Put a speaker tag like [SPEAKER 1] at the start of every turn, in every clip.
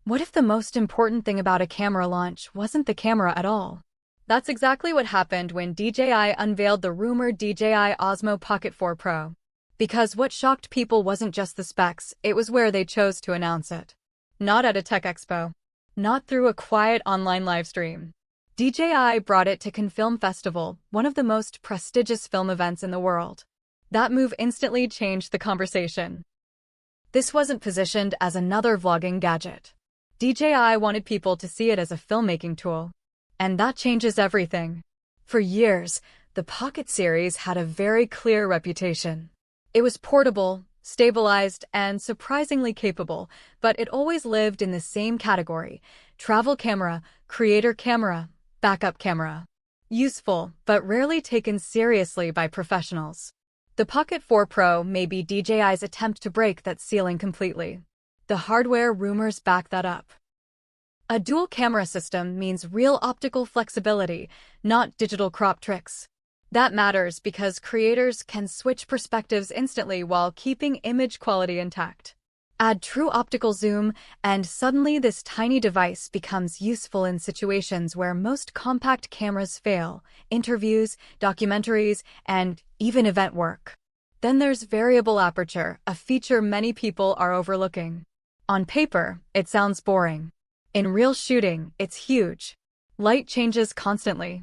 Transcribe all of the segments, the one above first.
[SPEAKER 1] What if the most important thing about a camera launch wasn't the camera at all? That's exactly what happened when DJI unveiled the rumored DJI Osmo Pocket 4 Pro. Because what shocked people wasn't just the specs, it was where they chose to announce it. Not at a tech expo. Not through a quiet online livestream. DJI brought it to Cannes Film Festival, one of the most prestigious film events in the world. That move instantly changed the conversation. This wasn't positioned as another vlogging gadget. DJI wanted people to see it as a filmmaking tool. And that changes everything. For years, the Pocket series had a very clear reputation. It was portable, stabilized, and surprisingly capable, but it always lived in the same category: travel camera, creator camera, backup camera. Useful, but rarely taken seriously by professionals. The Pocket 4 Pro may be DJI's attempt to break that ceiling completely. The hardware rumors back that up. A dual camera system means real optical flexibility, not digital crop tricks. That matters because creators can switch perspectives instantly while keeping image quality intact. Add true optical zoom, and suddenly this tiny device becomes useful in situations where most compact cameras fail: interviews, documentaries, and even event work. Then there's variable aperture, a feature many people are overlooking. On paper, it sounds boring. In real shooting, it's huge. Light changes constantly.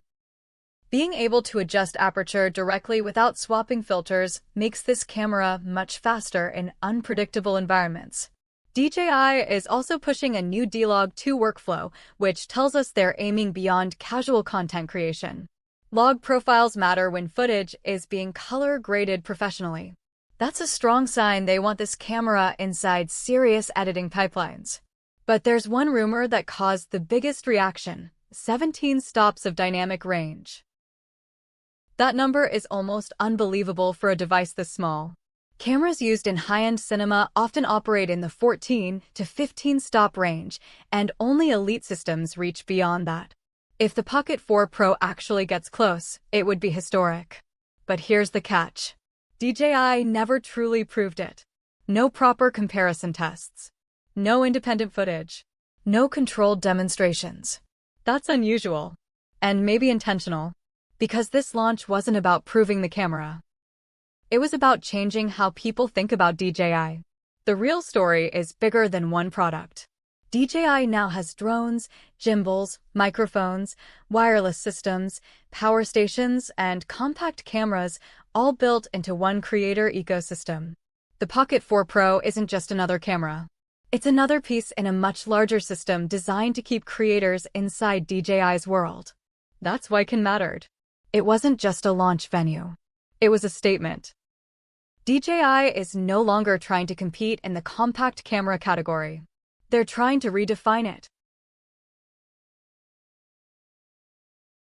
[SPEAKER 1] Being able to adjust aperture directly without swapping filters makes this camera much faster in unpredictable environments. DJI is also pushing a new D-Log 2 workflow, which tells us they're aiming beyond casual content creation. Log profiles matter when footage is being color-graded professionally. That's a strong sign they want this camera inside serious editing pipelines. But there's one rumor that caused the biggest reaction: 17 stops of dynamic range. That number is almost unbelievable for a device this small. Cameras used in high-end cinema often operate in the 14 to 15 stop range, and only elite systems reach beyond that. If the Pocket 4 Pro actually gets close, it would be historic. But here's the catch. DJI never truly proved it. No proper comparison tests. No independent footage. No controlled demonstrations. That's unusual. And maybe intentional. Because this launch wasn't about proving the camera. It was about changing how people think about DJI. The real story is bigger than one product. DJI now has drones, gimbals, microphones, wireless systems, power stations, and compact cameras, all built into one creator ecosystem. The Pocket 4 Pro isn't just another camera. It's another piece in a much larger system designed to keep creators inside DJI's world. That's why Cannes mattered. It wasn't just a launch venue. It was a statement. DJI is no longer trying to compete in the compact camera category. They're trying to redefine it.